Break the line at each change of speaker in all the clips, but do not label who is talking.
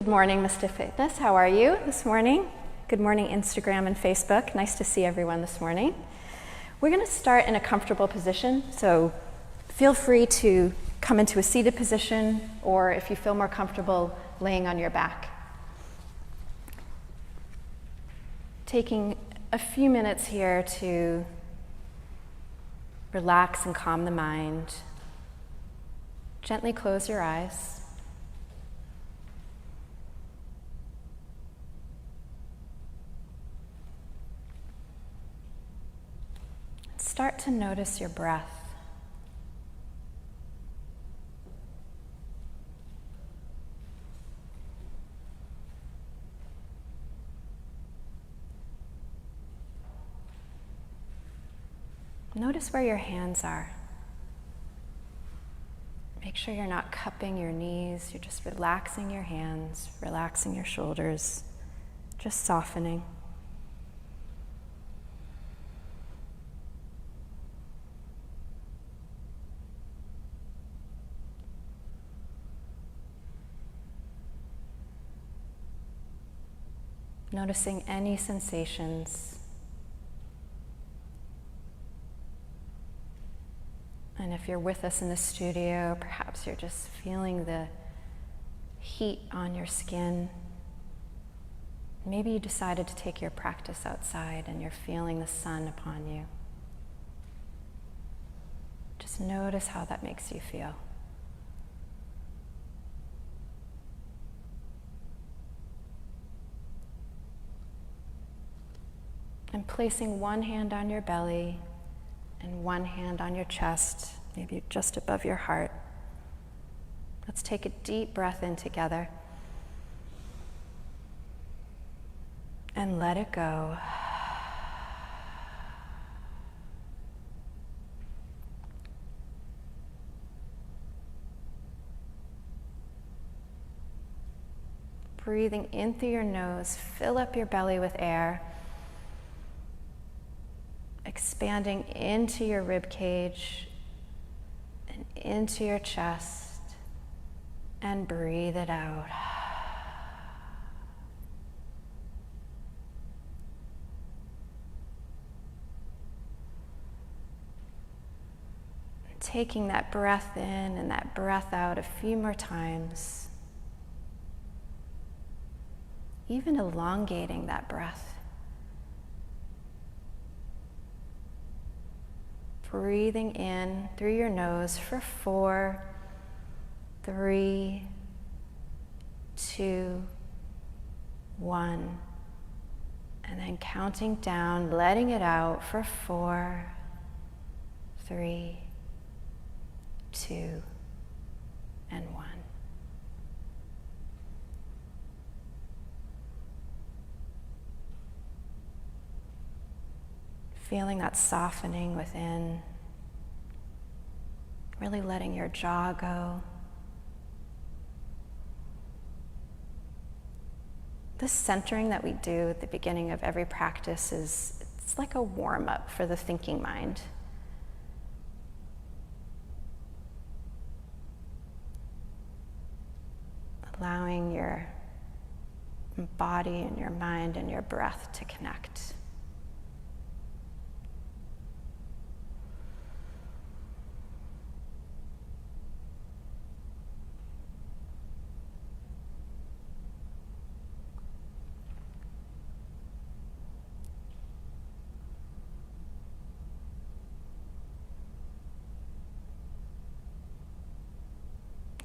Good morning, Mr. Fitness. How are you this morning? Good morning, Instagram and Facebook. Nice to see everyone this morning. We're going to start in a comfortable position, so feel free to come into a seated position, or if you feel more comfortable, laying on your back. Taking a few minutes here to relax and calm the mind. Gently close your eyes. Start to notice your breath. Notice where your hands are. Make sure you're not cupping your knees. You're just relaxing your hands, relaxing your shoulders, just softening. Noticing any sensations. And if you're with us in the studio, perhaps you're just feeling the heat on your skin. Maybe you decided to take your practice outside and you're feeling the sun upon you. Just notice how that makes you feel. And placing one hand on your belly and one hand on your chest, maybe just above your heart. Let's take a deep breath in together and let it go. Breathing in through your nose, fill up your belly with air. Expanding into your rib cage and into your chest, and breathe it out. Taking that breath in and that breath out a few more times, even elongating that breath. Breathing in through your nose for 4, 3, 2, 1. And then counting down, letting it out for 4, 3, 2, and 1. Feeling that softening within, really letting your jaw go. This centering that we do at the beginning of every practice it's like a warm-up for the thinking mind. Allowing your body and your mind and your breath to connect.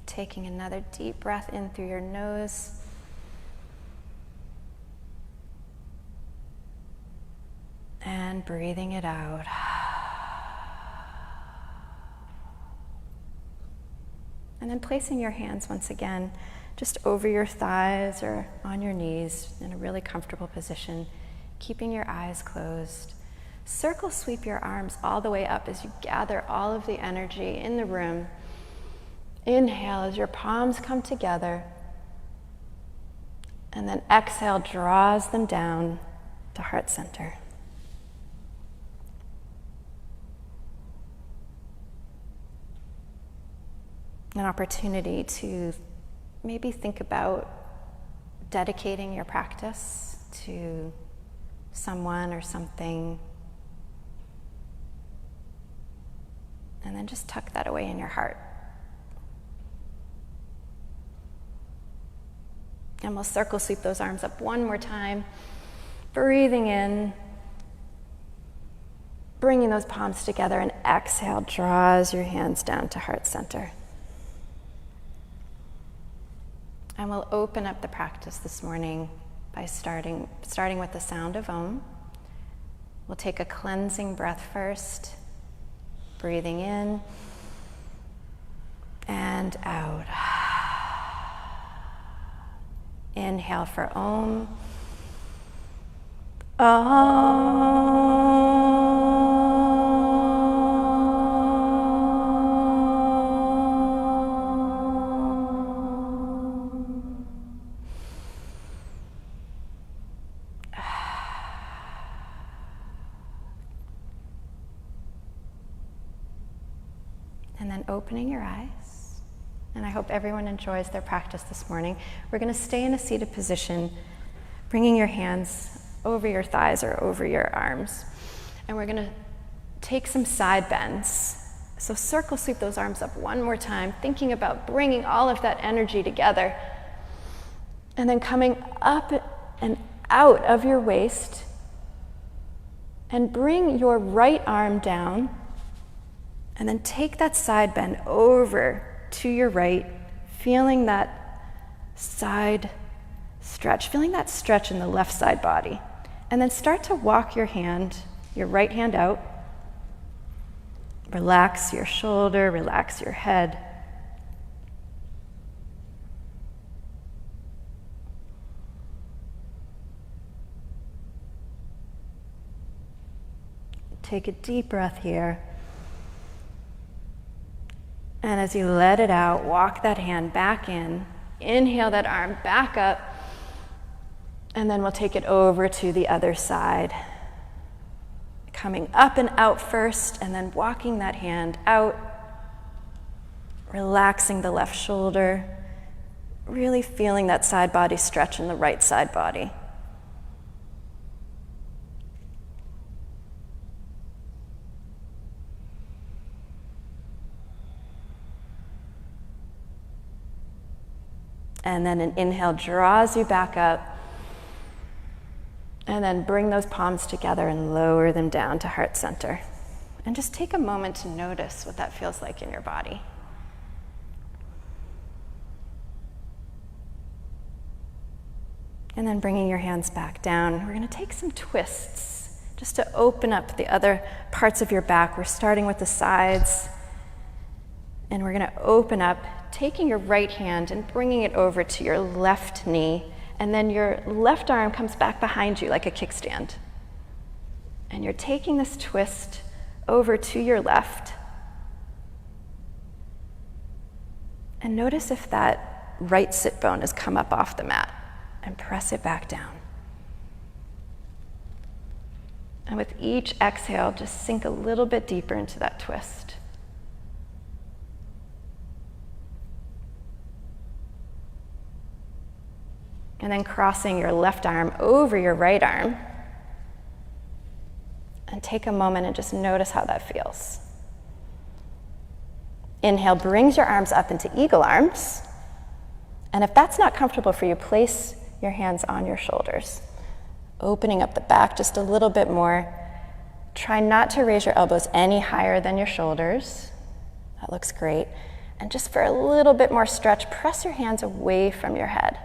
Taking another deep breath in through your nose. And breathing it out. And then placing your hands once again just over your thighs or on your knees in a really comfortable position, keeping your eyes closed. Circle sweep your arms all the way up as you gather all of the energy in the room. Inhale as your palms come together, and then exhale, draws them down to heart center. An opportunity to maybe think about dedicating your practice to someone or something. And then just tuck that away in your heart. And we'll circle sweep those arms up one more time. Breathing in. Bringing those palms together, and exhale, draws your hands down to heart center. And we'll open up the practice this morning by starting with the sound of Om. We'll take a cleansing breath first, breathing in and out. Inhale for Om. And then opening your eyes. And I hope everyone enjoys their practice this morning. We're going to stay in a seated position, bringing your hands over your thighs or over your arms. And we're going to take some side bends. So circle sweep those arms up one more time, thinking about bringing all of that energy together. And then coming up and out of your waist. And bring your right arm down. And then take that side bend over to your right, feeling that side stretch, feeling that stretch in the left side body. And then start to walk your right hand out. Relax your shoulder, relax your head. Take a deep breath here. And as you let it out, walk that hand back in. Inhale that arm back up. And then we'll take it over to the other side. Coming up and out first, and then walking that hand out. Relaxing the left shoulder. Really feeling that side body stretch in the right side body. And then an inhale draws you back up. And then bring those palms together and lower them down to heart center. And just take a moment to notice what that feels like in your body. And then bringing your hands back down, we're going to take some twists just to open up the other parts of your back. We're starting with the sides. And we're going to open up, taking your right hand and bringing it over to your left knee. And then your left arm comes back behind you like a kickstand. And you're taking this twist over to your left. And notice if that right sit bone has come up off the mat. And press it back down. And with each exhale, just sink a little bit deeper into that twist. And then crossing your left arm over your right arm. And take a moment and just notice how that feels. Inhale brings your arms up into eagle arms. And if that's not comfortable for you, place your hands on your shoulders. Opening up the back just a little bit more. Try not to raise your elbows any higher than your shoulders. That looks great. And just for a little bit more stretch, press your hands away from your head.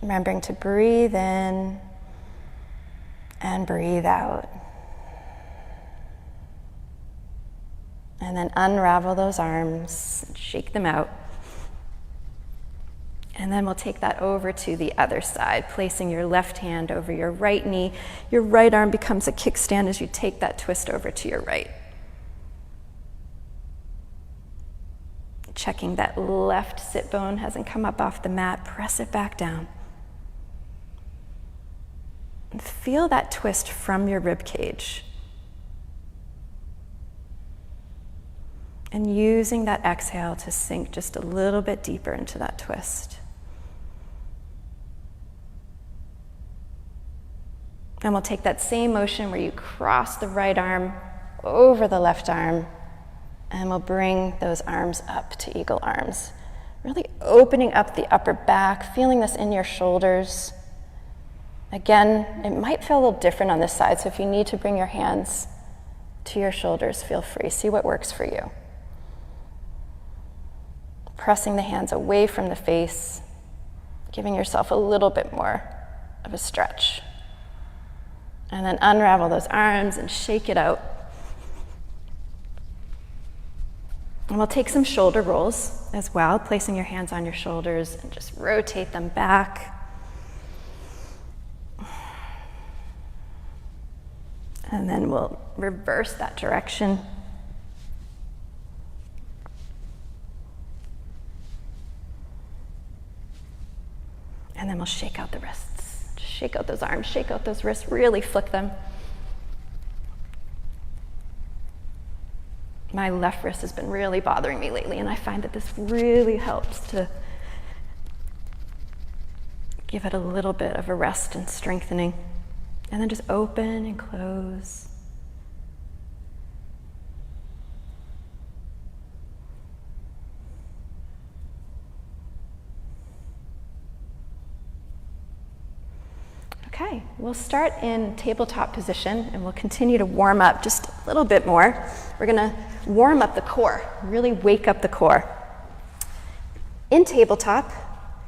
Remembering to breathe in and breathe out. And then unravel those arms, shake them out. And then we'll take that over to the other side, placing your left hand over your right knee. Your right arm becomes a kickstand as you take that twist over to your right. Checking that left sit bone hasn't come up off the mat, press it back down. And feel that twist from your rib cage. And using that exhale to sink just a little bit deeper into that twist. And we'll take that same motion where you cross the right arm over the left arm, and we'll bring those arms up to eagle arms. Really opening up the upper back, feeling this in your shoulders. Again, it might feel a little different on this side, so if you need to bring your hands to your shoulders, feel free. See what works for you. Pressing the hands away from the face, giving yourself a little bit more of a stretch. And then unravel those arms and shake it out. And we'll take some shoulder rolls as well, placing your hands on your shoulders and just rotate them back. And then we'll reverse that direction. And then we'll shake out the wrists. Just shake out those arms, shake out those wrists, really flick them. My left wrist has been really bothering me lately, and I find that this really helps to give it a little bit of a rest and strengthening. And then just open and close. Okay, we'll start in tabletop position and we'll continue to warm up just a little bit more. We're gonna warm up the core, really wake up the core. In tabletop,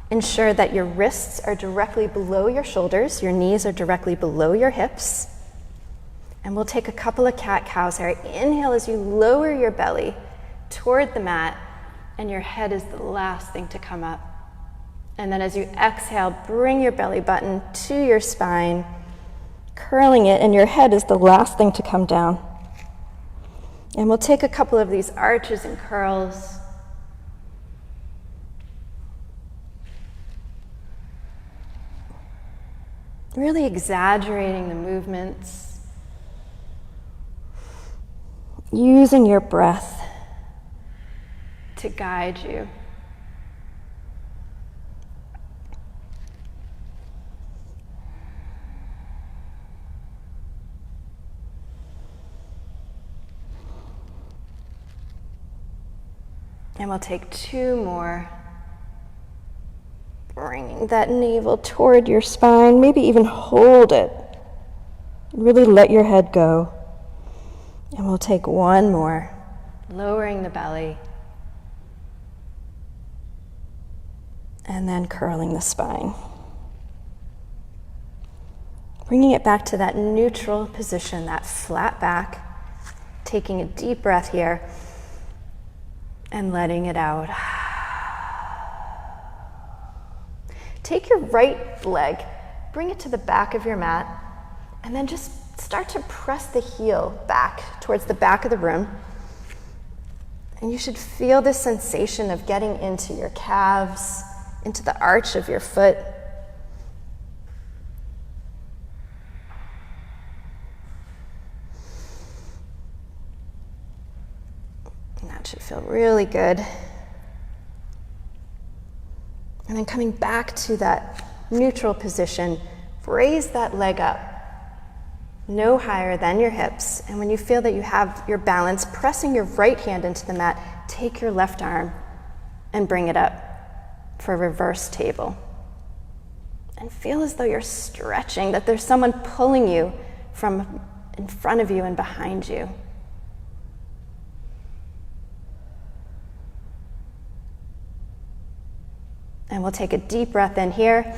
ensure that your wrists are directly below your shoulders, your knees are directly below your hips. And we'll take a couple of cat-cows here. Inhale as you lower your belly toward the mat, and your head is the last thing to come up. And then as you exhale, bring your belly button to your spine, curling it, and your head is the last thing to come down. And we'll take a couple of these arches and curls. Really exaggerating the movements. Using your breath to guide you. And we'll take two more. Bringing that navel toward your spine, maybe even hold it. Really let your head go. And we'll take one more. Lowering the belly. And then curling the spine. Bringing it back to that neutral position, that flat back. Taking a deep breath here. And letting it out. Take your right leg, bring it to the back of your mat, and then just start to press the heel back towards the back of the room. And you should feel this sensation of getting into your calves, into the arch of your foot. And that should feel really good. And then coming back to that neutral position, raise that leg up, no higher than your hips. And when you feel that you have your balance, pressing your right hand into the mat, take your left arm and bring it up for a reverse table. And feel as though you're stretching, that there's someone pulling you from in front of you and behind you. And we'll take a deep breath in here.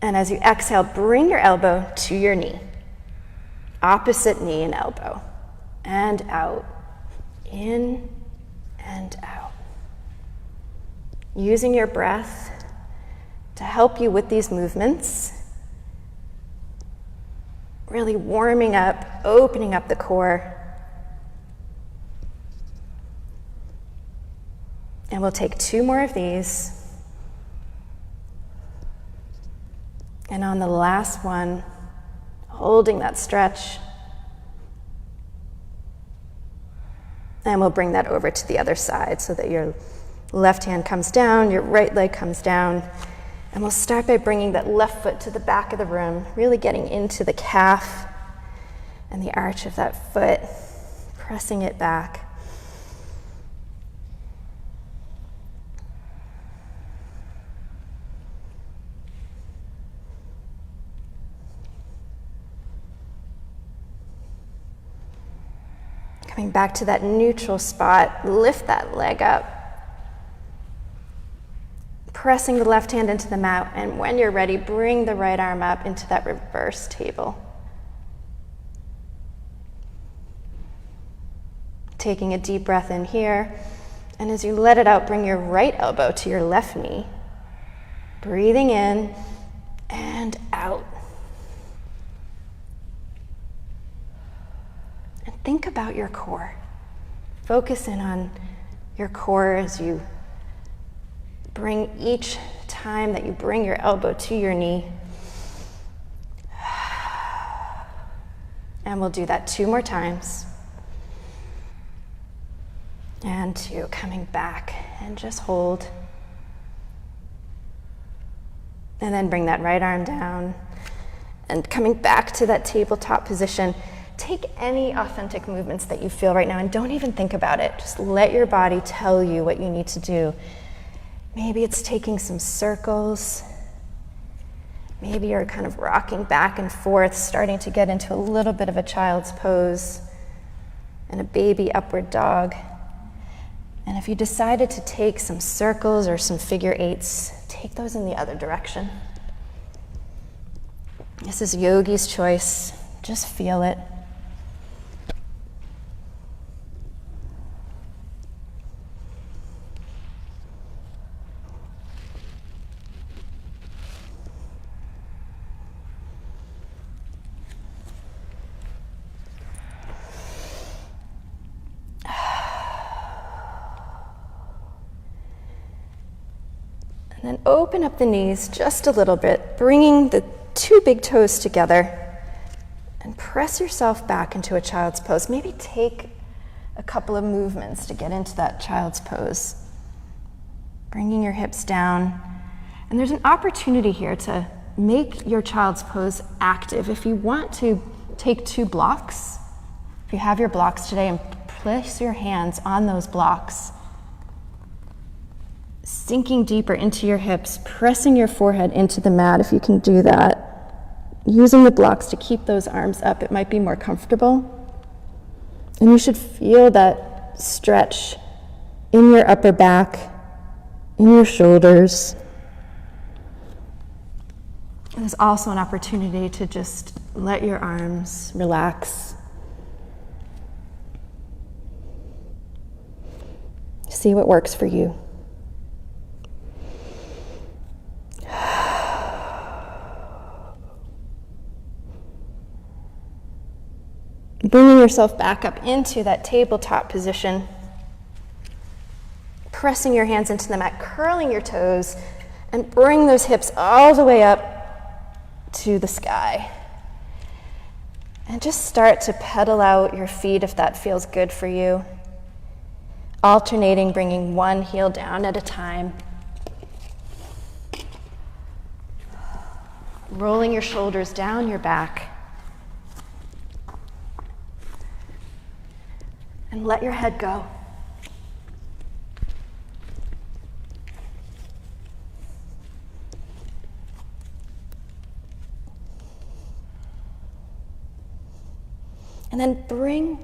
And as you exhale, bring your elbow to your knee. Opposite knee and elbow. And out. In and out. Using your breath to help you with these movements. Really warming up, opening up the core. And we'll take two more of these. And on the last one, holding that stretch, And we'll bring that over to the other side so that your left hand comes down, your right leg comes down. And we'll start by bringing that left foot to the back of the room, really getting into the calf and the arch of that foot, pressing it back. Coming back to that neutral spot, lift that leg up. Pressing the left hand into the mat, and when you're ready, bring the right arm up into that reverse table. Taking a deep breath in here, and as you let it out, bring your right elbow to your left knee. Breathing in and out. And think about your core. Focus in on your core as you bring each time that you bring your elbow to your knee. And we'll do that 2 more times. And 2, coming back and just hold. And then bring that right arm down. And coming back to that tabletop position, take any authentic movements that you feel right now and don't even think about it. Just let your body tell you what you need to do. Maybe it's taking some circles. Maybe you're kind of rocking back and forth, starting to get into a little bit of a child's pose and a baby upward dog. And if you decided to take some circles or some figure 8s, take those in the other direction. This is yogi's choice. Just feel it. And then open up the knees just a little bit, bringing the 2 big toes together, and press yourself back into a child's pose. Maybe take a couple of movements to get into that child's pose. Bringing your hips down. And there's an opportunity here to make your child's pose active. If you want to take 2 blocks, if you have your blocks today, and place your hands on those blocks, sinking deeper into your hips, pressing your forehead into the mat if you can do that. Using the blocks to keep those arms up, it might be more comfortable. And you should feel that stretch in your upper back, in your shoulders. There's also an opportunity to just let your arms relax. See what works for you. Bringing yourself back up into that tabletop position, pressing your hands into the mat, curling your toes, and bring those hips all the way up to the sky. And just start to pedal out your feet if that feels good for you. Alternating, bringing one heel down at a time. Rolling your shoulders down your back. And let your head go. And then bring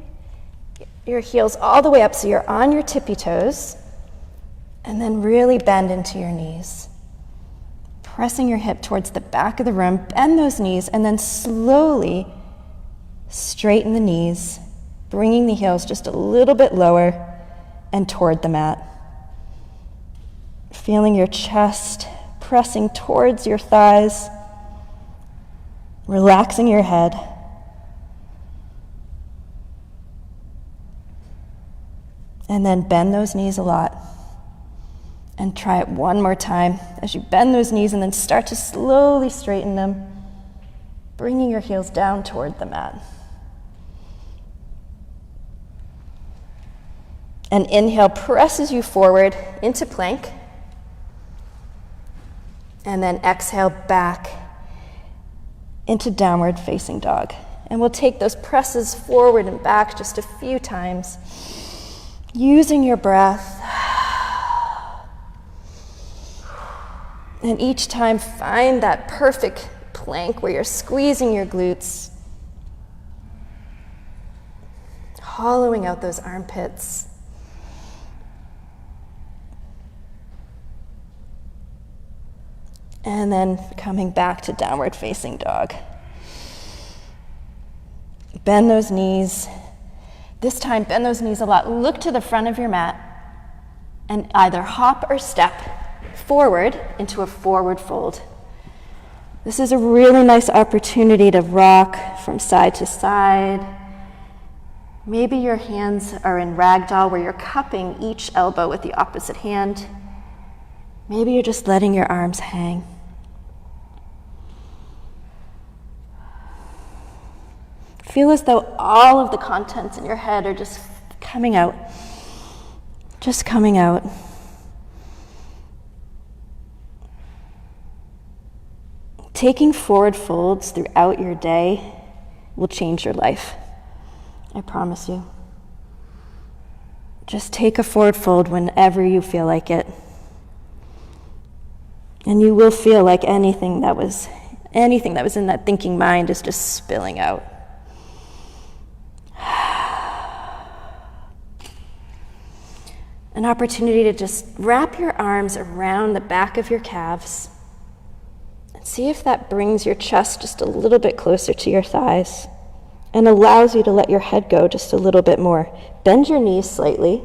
your heels all the way up so you're on your tippy toes. And then really bend into your knees. Pressing your hip towards the back of the room, bend those knees, and then slowly straighten the knees, bringing the heels just a little bit lower and toward the mat. Feeling your chest pressing towards your thighs, relaxing your head. And then bend those knees a lot. And try it one more time as you bend those knees and then start to slowly straighten them, bringing your heels down toward the mat. And inhale presses you forward into plank. And then exhale back into downward facing dog. And we'll take those presses forward and back just a few times, using your breath. And each time find that perfect plank where you're squeezing your glutes, hollowing out those armpits. And then coming back to downward facing dog. Bend those knees. This time, bend those knees a lot. Look to the front of your mat and either hop or step forward into a forward fold. This is a really nice opportunity to rock from side to side. Maybe your hands are in ragdoll where you're cupping each elbow with the opposite hand. Maybe you're just letting your arms hang. Feel as though all of the contents in your head are just coming out. Just coming out. Taking forward folds throughout your day will change your life. I promise you. Just take a forward fold whenever you feel like it. And you will feel like anything that was in that thinking mind is just spilling out. An opportunity to just wrap your arms around the back of your calves and see if that brings your chest just a little bit closer to your thighs and allows you to let your head go just a little bit more. Bend your knees slightly.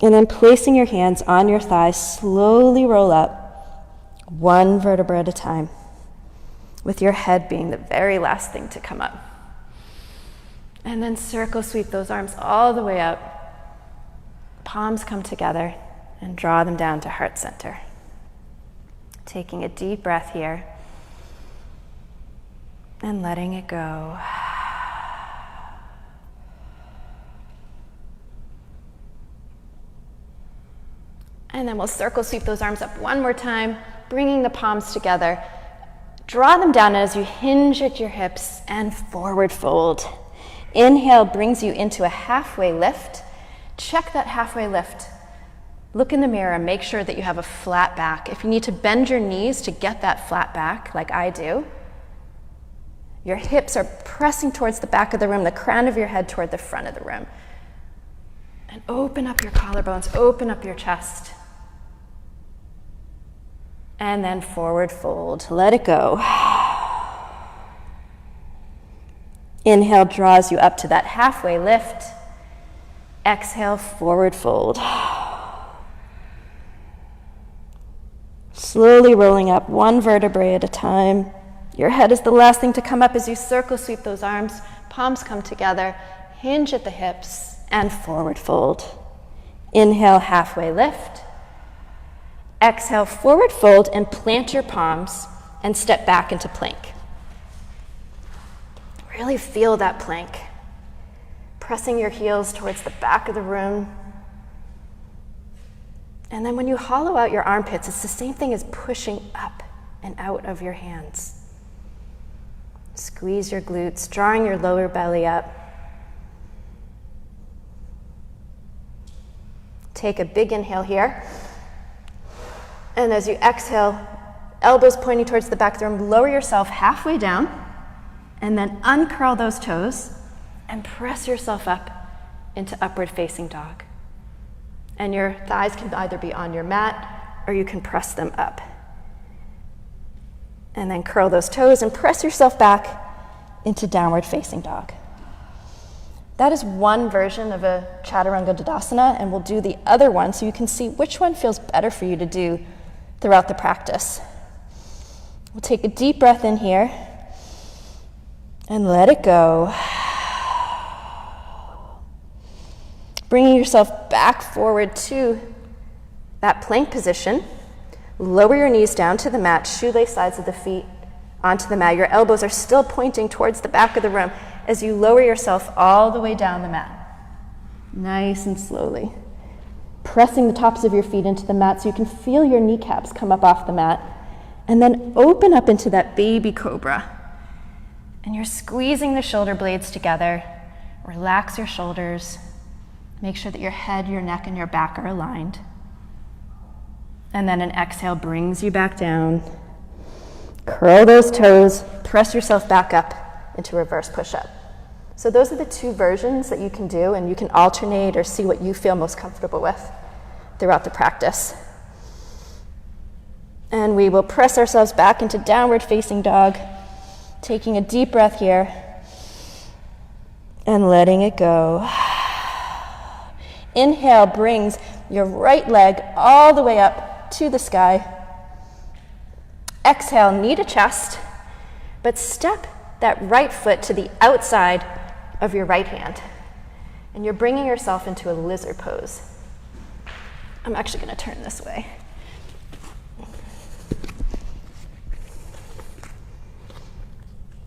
And then placing your hands on your thighs, slowly roll up, one vertebra at a time, with your head being the very last thing to come up. And then circle sweep those arms all the way up. Palms come together and draw them down to heart center. Taking a deep breath here and letting it go. And then we'll circle sweep those arms up one more time, bringing the palms together. Draw them down as you hinge at your hips and forward fold. Inhale brings you into a halfway lift. Check that halfway lift. Look in the mirror and make sure that you have a flat back. If you need to bend your knees to get that flat back, like I do, your hips are pressing towards the back of the room, the crown of your head toward the front of the room. And open up your collarbones, open up your chest. And then forward fold. Let it go. Inhale draws you up to that halfway lift. Exhale, forward fold. Slowly rolling up one vertebrae at a time. Your head is the last thing to come up as you circle sweep those arms. Palms come together. Hinge at the hips and forward fold. Inhale, halfway lift. Exhale, forward fold and plant your palms and step back into plank. Really feel that plank. Pressing your heels towards the back of the room. And then when you hollow out your armpits, it's the same thing as pushing up and out of your hands. Squeeze your glutes, drawing your lower belly up. Take a big inhale here. And as you exhale, elbows pointing towards the back of the room, lower yourself halfway down, and then uncurl those toes and press yourself up into upward facing dog. And your thighs can either be on your mat or you can press them up. And then curl those toes and press yourself back into downward facing dog. That is one version of a Chaturanga Dandasana, and we'll do the other one so you can see which one feels better for you to do throughout the practice. We'll take a deep breath in here and let it go. Bringing yourself back forward to that plank position. Lower your knees down to the mat, shoelace sides of the feet onto the mat. Your elbows are still pointing towards the back of the room as you lower yourself all the way down the mat. Nice and slowly. Pressing the tops of your feet into the mat so you can feel your kneecaps come up off the mat. And then open up into that baby cobra. And you're squeezing the shoulder blades together. Relax your shoulders. Make sure that your head, your neck, and your back are aligned. And then an exhale brings you back down. Curl those toes. Press yourself back up into reverse push-up. So those are the two versions that you can do, and you can alternate or see what you feel most comfortable with throughout the practice. And we will press ourselves back into downward facing dog, taking a deep breath here and letting it go. Inhale brings your right leg all the way up to the sky. Exhale, knee to chest, but step that right foot to the outside of your right hand. And you're bringing yourself into a lizard pose. I'm actually going to turn this way.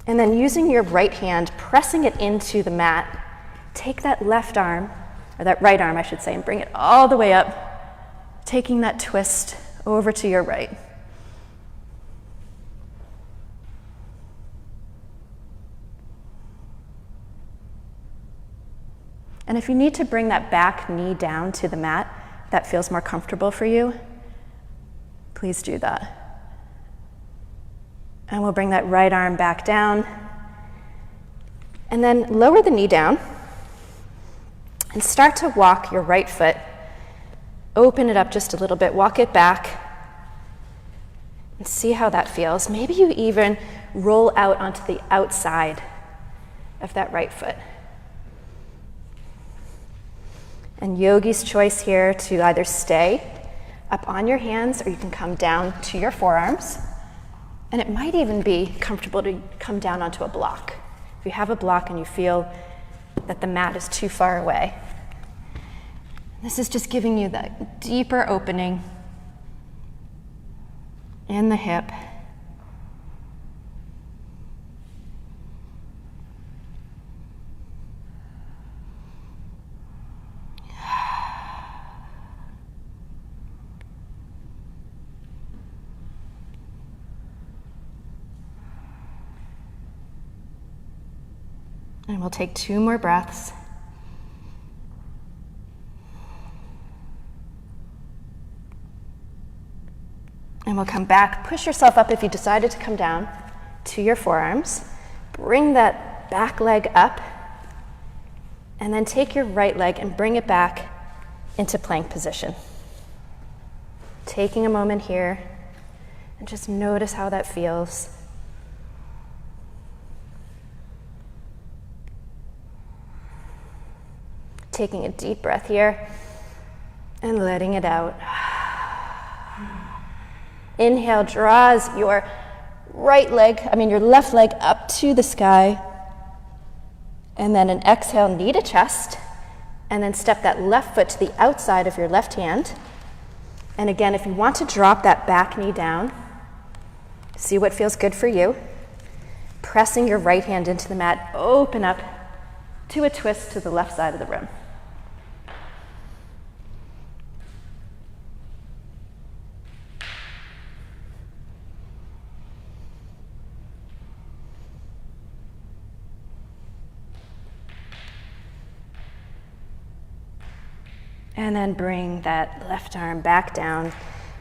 And then using your right hand, pressing it into the mat, take that left arm, or that right arm I should say, and bring it all the way up, taking that twist over to your right. And if you need to bring that back knee down to the mat, that feels more comfortable for you, please do that. And we'll bring that right arm back down. And then lower the knee down and start to walk your right foot. Open it up just a little bit, walk it back, and see how that feels. Maybe you even roll out onto the outside of that right foot. And yogi's choice here to either stay up on your hands or you can come down to your forearms. And it might even be comfortable to come down onto a block. If you have a block and you feel that the mat is too far away. This is just giving you that deeper opening in the hip. And we'll take 2 more breaths. And we'll come back. Push yourself up if you decided to come down to your forearms. Bring that back leg up. And then take your right leg and bring it back into plank position. Taking a moment here and just notice how that feels. Taking a deep breath here and letting it out. Inhale, draws your your left leg up to the sky. And then an exhale, knee to chest. And then step that left foot to the outside of your left hand. And again, if you want to drop that back knee down, see what feels good for you. Pressing your right hand into the mat, open up to a twist to the left side of the room. And then bring that left arm back down.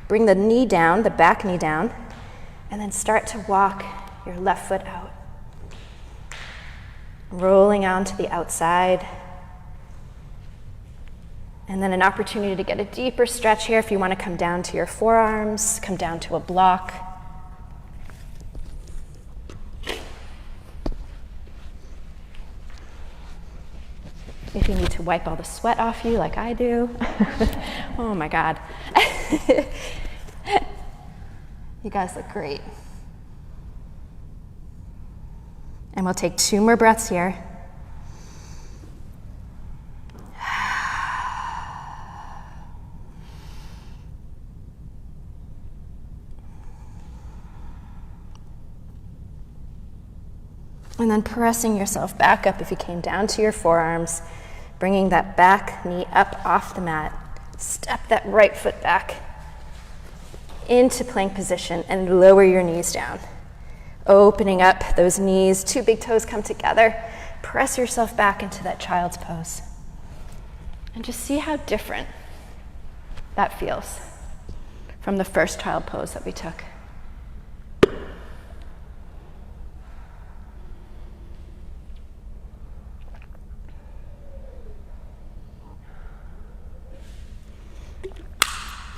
Bring the knee down, the back knee down, and then start to walk your left foot out. Rolling onto the outside. And then an opportunity to get a deeper stretch here if you want to come down to your forearms, come down to a block. If you need to wipe all the sweat off you like I do. Oh my God. You guys look great. And we'll take 2 more breaths here. And then pressing yourself back up if you came down to your forearms, bringing that back knee up off the mat. Step that right foot back into plank position and lower your knees down. Opening up those knees, 2 big toes come together. Press yourself back into that child's pose. And just see how different that feels from the first child pose that we took.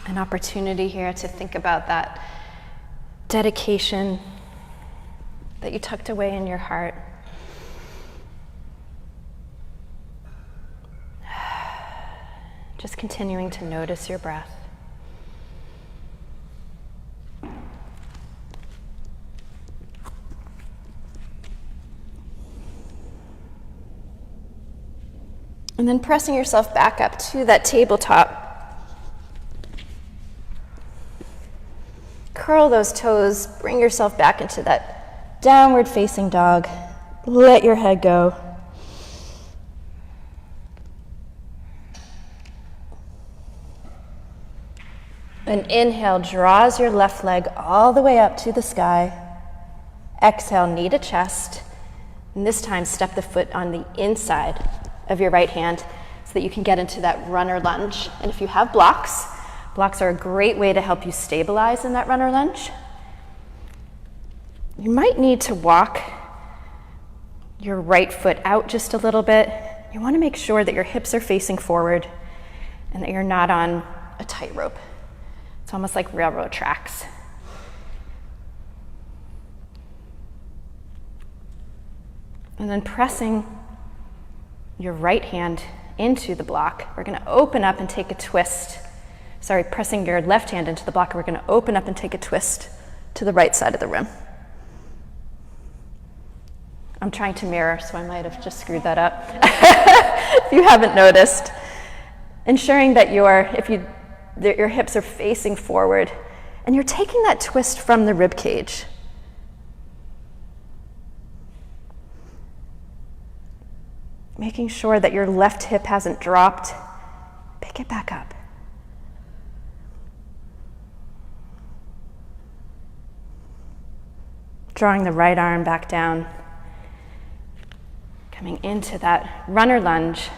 An opportunity here to think about that dedication that you tucked away in your heart. Just continuing to notice your breath. And then pressing yourself back up to that tabletop. Curl those toes, bring yourself back into that downward facing dog. Let your head go. An inhale draws your left leg all the way up to the sky. Exhale, knee to chest. And this time, step the foot on the inside of your right hand so that you can get into that runner lunge. And if you have blocks are a great way to help you stabilize in that runner lunge. You might need to walk your right foot out just a little bit. You want to make sure that your hips are facing forward and that you're not on a tightrope. It's almost like railroad tracks. And then pressing your right hand into the block, we're going to open up and take a twist. Pressing your left hand into the block, we're going to open up and take a twist to the right side of the rim. I'm trying to mirror, so I might have just screwed that up. If you haven't noticed, ensuring that your hips are facing forward and you're taking that twist from the rib cage. Making sure that your left hip hasn't dropped. Pick it back up. Drawing the right arm back down. Coming into that runner lunge.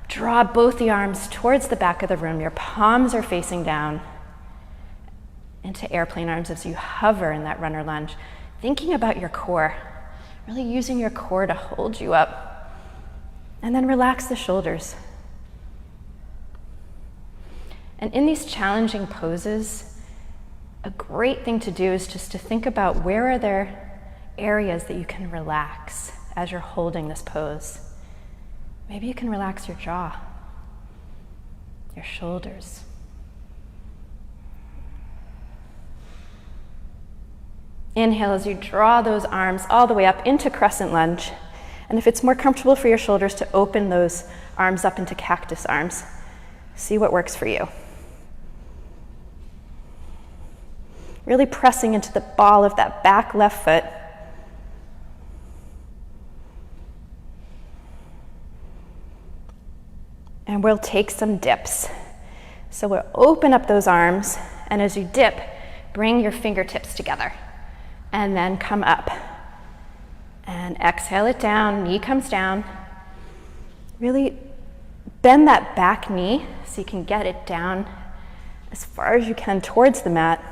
Draw both the arms towards the back of the room. Your palms are facing down into airplane arms as you hover in that runner lunge. Thinking about your core. Really using your core to hold you up. And then relax the shoulders. And in these challenging poses, a great thing to do is just to think about where are there areas that you can relax as you're holding this pose. Maybe you can relax your jaw, your shoulders. Inhale as you draw those arms all the way up into crescent lunge. And if it's more comfortable for your shoulders to open those arms up into cactus arms, see what works for you. Really pressing into the ball of that back left foot. And we'll take some dips. So we'll open up those arms, and as you dip, bring your fingertips together. And then come up. And exhale it down, knee comes down. Really bend that back knee so you can get it down as far as you can towards the mat.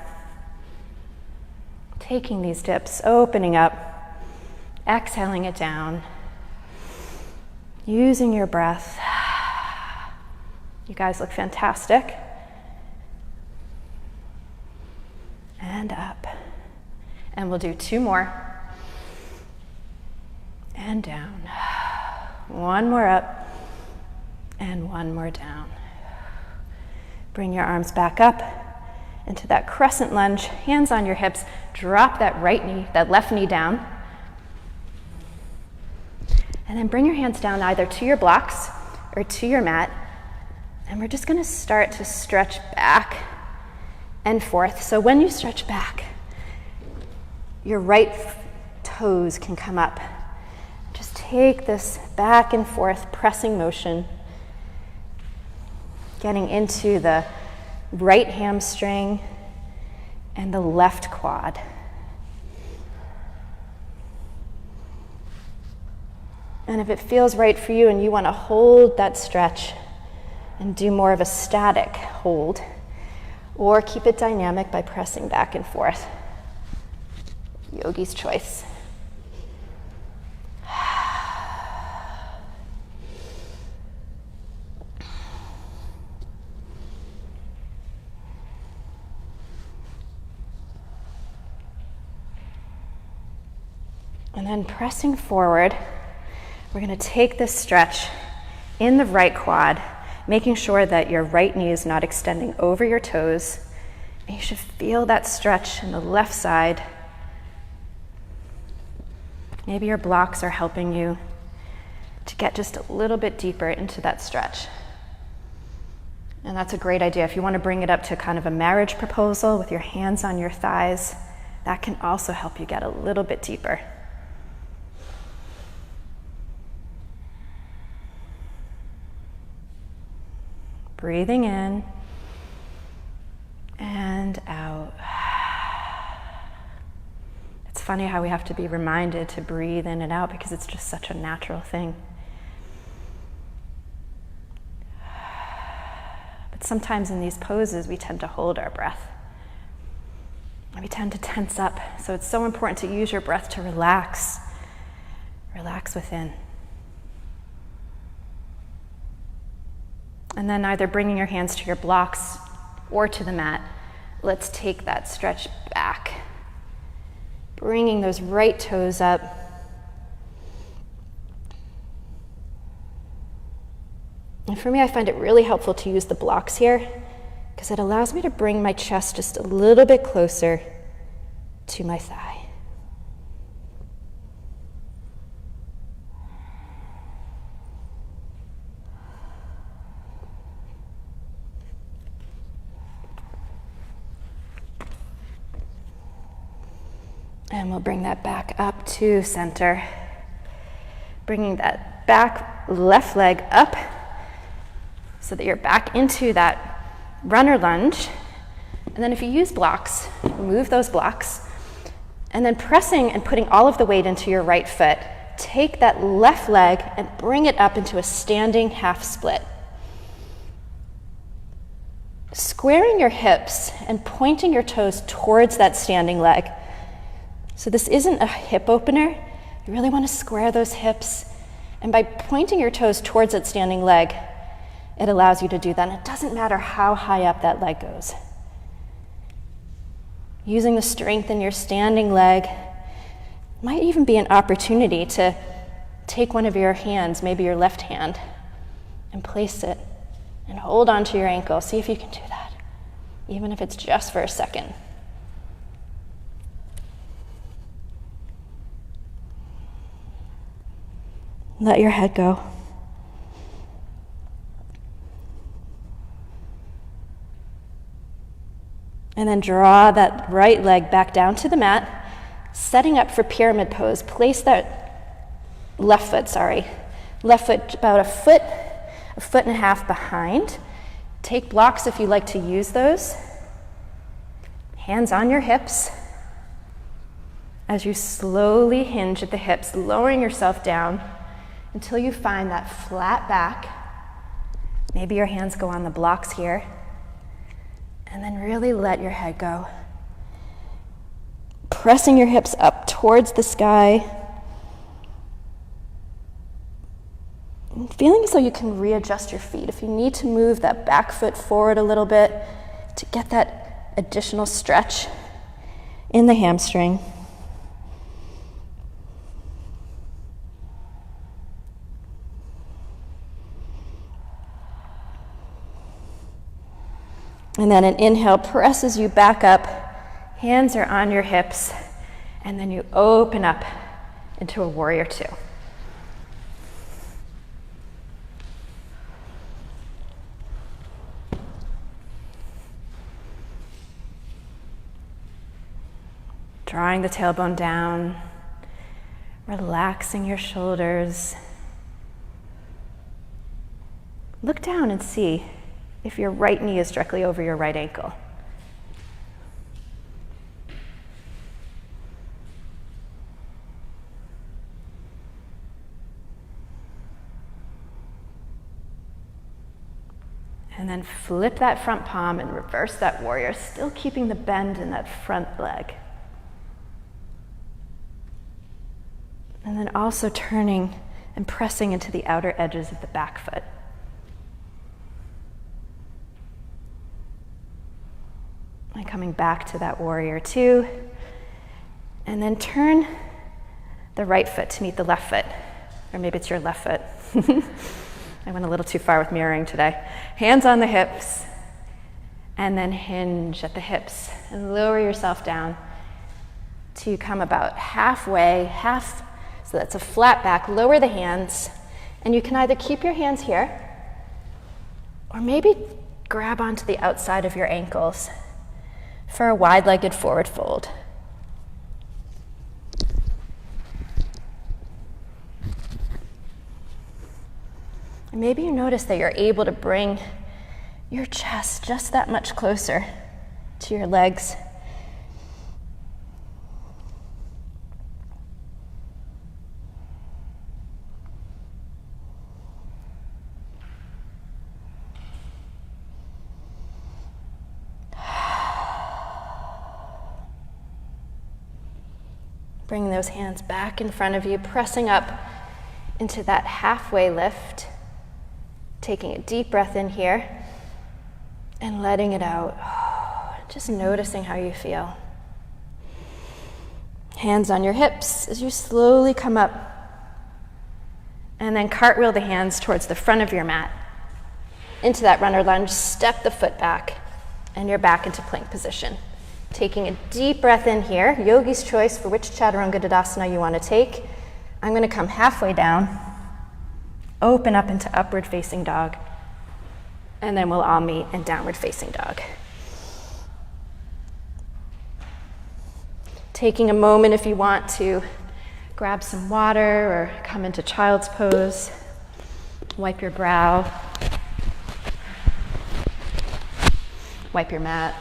Taking these dips, opening up, exhaling it down, using your breath. You guys look fantastic. And up. And we'll do 2 more. And down. 1 more up. And 1 more down. Bring your arms back up into that crescent lunge, hands on your hips. Drop that left knee down. And then bring your hands down either to your blocks or to your mat. And we're just going to start to stretch back and forth. So when you stretch back, your right toes can come up take this back and forth pressing motion, getting into the right hamstring and the left quad. And if it feels right for you and you want to hold that stretch and do more of a static hold, or keep it dynamic by pressing back and forth. Yogi's choice. And then pressing forward, we're going to take this stretch in the right quad, making sure that your right knee is not extending over your toes. And you should feel that stretch in the left side. Maybe your blocks are helping you to get just a little bit deeper into that stretch. And that's a great idea. If you want to bring it up to kind of a marriage proposal with your hands on your thighs, that can also help you get a little bit deeper. Breathing in and out. It's funny how we have to be reminded to breathe in and out because it's just such a natural thing. But sometimes in these poses, we tend to hold our breath. We tend to tense up. So it's so important to use your breath to relax. Relax within. And then either bringing your hands to your blocks or to the mat, let's take that stretch back. Bringing those right toes up. And for me, I find it really helpful to use the blocks here because it allows me to bring my chest just a little bit closer to my thigh. And we'll bring that back up to center. Bringing that back left leg up so that you're back into that runner lunge. And then if you use blocks, remove those blocks. And then pressing and putting all of the weight into your right foot, take that left leg and bring it up into a standing half split. Squaring your hips and pointing your toes towards that standing leg. So this isn't a hip opener. You really want to square those hips. And by pointing your toes towards that standing leg, it allows you to do that. And it doesn't matter how high up that leg goes. Using the strength in your standing leg might even be an opportunity to take one of your hands, maybe your left hand, and place it and hold onto your ankle. See if you can do that, even if it's just for a second. Let your head go. And then draw that right leg back down to the mat, setting up for pyramid pose. Place that left foot about a foot and a half behind. Take blocks if you like to use those. Hands on your hips. As you slowly hinge at the hips, lowering yourself down until you find that flat back. Maybe your hands go on the blocks here. And then really let your head go. Pressing your hips up towards the sky. And feeling as though you can readjust your feet. If you need to move that back foot forward a little bit to get that additional stretch in the hamstring. And then an inhale presses you back up, hands are on your hips, and then you open up into a warrior two. Drawing the tailbone down, Relaxing your shoulders. Look down and see if your right knee is directly over your right ankle. And then flip that front palm and reverse that warrior, still keeping the bend in that front leg. And then also turning and pressing into the outer edges of the back foot. And coming back to that warrior two. And then turn the right foot to meet the left foot. Or maybe it's your left foot. I went a little too far with mirroring today. Hands on the hips. And then hinge at the hips. And lower yourself down to come about halfway, so that's a flat back. Lower the hands. And you can either keep your hands here, or maybe grab onto the outside of your ankles for a wide-legged forward fold. And maybe you notice that you're able to bring your chest just that much closer to your legs. Bring those hands back in front of you, pressing up into that halfway lift. Taking a deep breath in here and letting it out. Just noticing how you feel. Hands on your hips as you slowly come up. And then cartwheel the hands towards the front of your mat. Into that runner lunge, step the foot back, and you're back into plank position. Taking a deep breath in here, yogi's choice for which chaturanga tadasana you want to take. I'm going to come halfway down, open up into upward facing dog, and then we'll all meet in downward facing dog. Taking a moment if you want to grab some water or come into child's pose, wipe your brow, wipe your mat.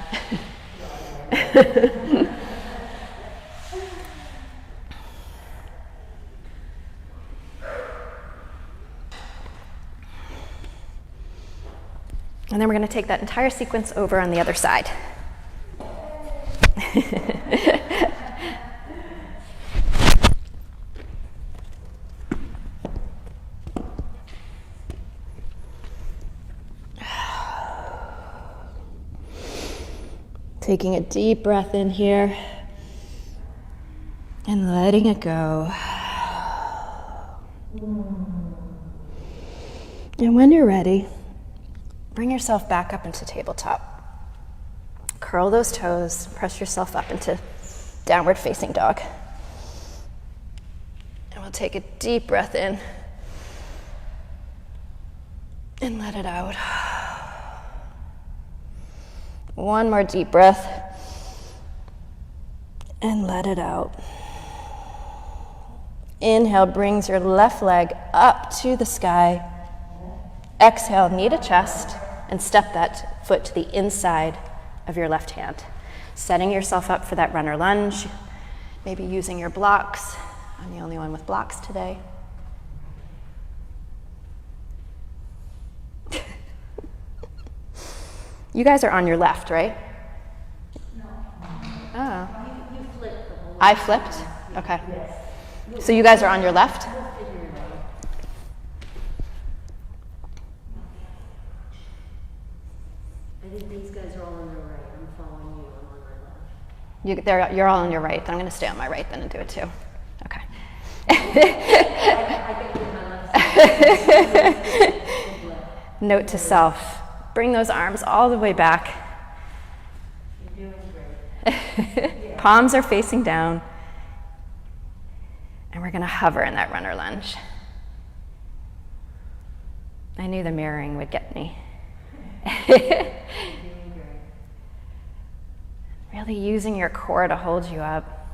And then we're going to take that entire sequence over on the other side. Taking a deep breath in here and letting it go. And when you're ready, bring yourself back up into tabletop. Curl those toes, press yourself up into downward facing dog. And we'll take a deep breath in and let it out. One more deep breath and let it out. Inhale, brings your left leg up to the sky. Exhale, knee to chest, and step that foot to the inside of your left hand. Setting yourself up for that runner lunge, maybe using your blocks. I'm the only one with blocks today. You guys are on your left, right?
No.
Oh.
You flipped the whole
I flipped? Okay.
Yes.
So you guys are on your left?
I think these guys are all on their right. I'm following you. I'm on my left.
You're all on your right. I'm going to stay on my right then and do it too. Okay.
I get to my left.
Note to self. Bring those arms all the way back.
You're doing great.
Palms are facing down. And we're going to hover in that runner lunge. I knew the mirroring would get me. Really using your core to hold you up.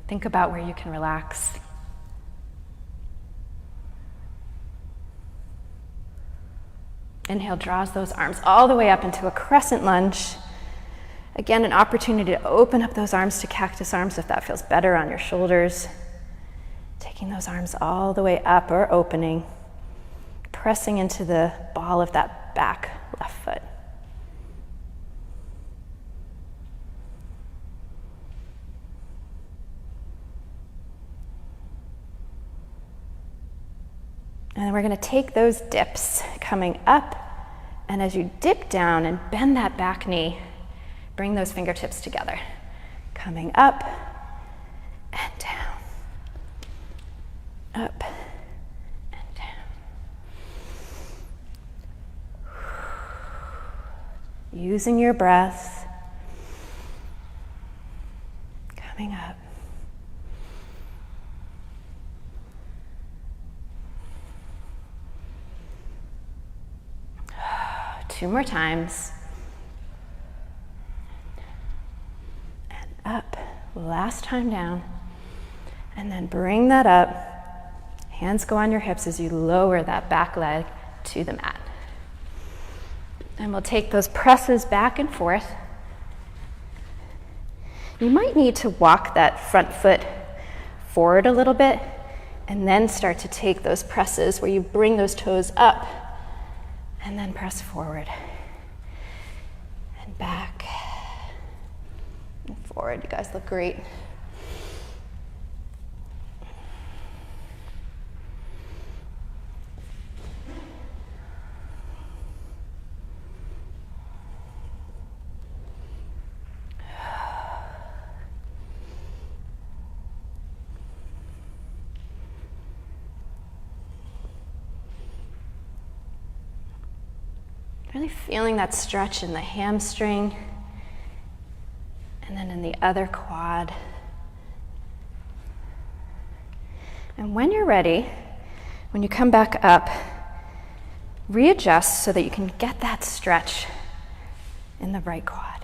Think about where you can relax. Inhale, draws those arms all the way up into a crescent lunge. Again, an opportunity to open up those arms to cactus arms if that feels better on your shoulders. Taking those arms all the way up or opening, pressing into the ball of that back left foot. And then we're going to take those dips coming up, and as you dip down and bend that back knee, bring those fingertips together. Coming up and down. Up and down. Using your breath. Coming up. Two more times. And up. Last time down. And then bring that up. Hands go on your hips as you lower that back leg to the mat. And we'll take those presses back and forth. You might need to walk that front foot forward a little bit and then start to take those presses where you bring those toes up and then press forward and back and forward. You guys look great. Really feeling that stretch in the hamstring and then in the other quad. And when you're ready, when you come back up, readjust so that you can get that stretch in the right quad.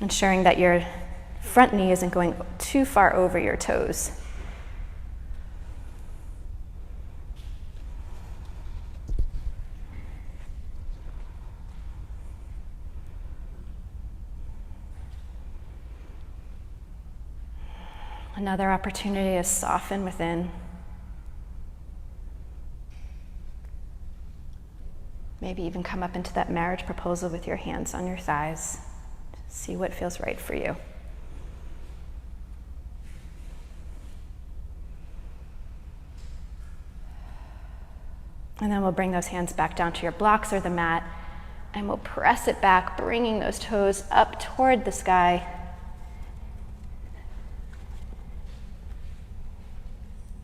Ensuring that your front knee isn't going too far over your toes. Another opportunity to soften within. Maybe even come up into that marriage proposal with your hands on your thighs. See what feels right for you. And then we'll bring those hands back down to your blocks or the mat, and we'll press it back, bringing those toes up toward the sky.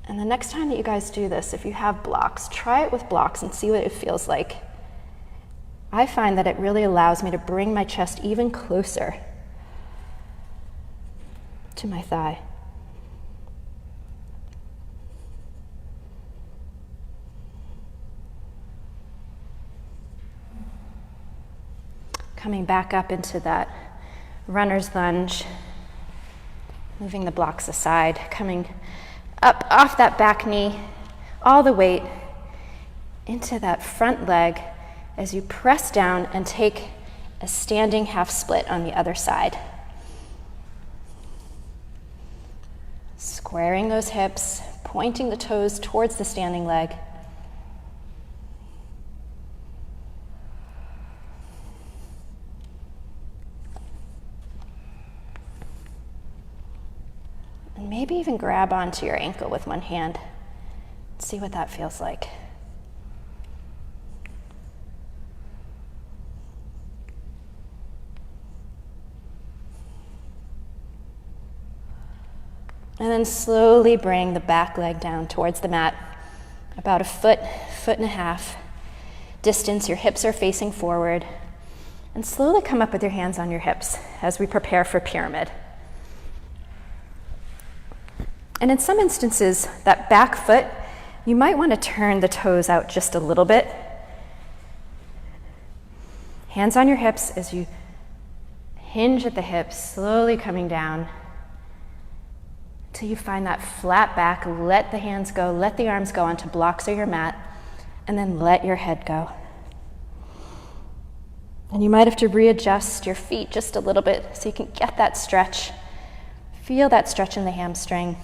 And the next time that you guys do this, if you have blocks, try it with blocks and see what it feels like. I find that it really allows me to bring my chest even closer to my thigh. Coming back up into that runner's lunge, moving the blocks aside, coming up off that back knee, all the weight into that front leg as you press down and take a standing half split on the other side. Squaring those hips, pointing the toes towards the standing leg. And maybe even grab onto your ankle with one hand. See what that feels like. And then slowly bring the back leg down towards the mat, about a foot, foot and a half distance. Your hips are facing forward. And slowly come up with your hands on your hips as we prepare for pyramid. And in some instances, that back foot, you might want to turn the toes out just a little bit. Hands on your hips as you Hinge at the hips, slowly coming down until you find that flat back. Let the hands go, let the arms go onto blocks or your mat, and then let your head go. And you might have to readjust your feet just a little bit so you can get that stretch. Feel that stretch in the hamstring.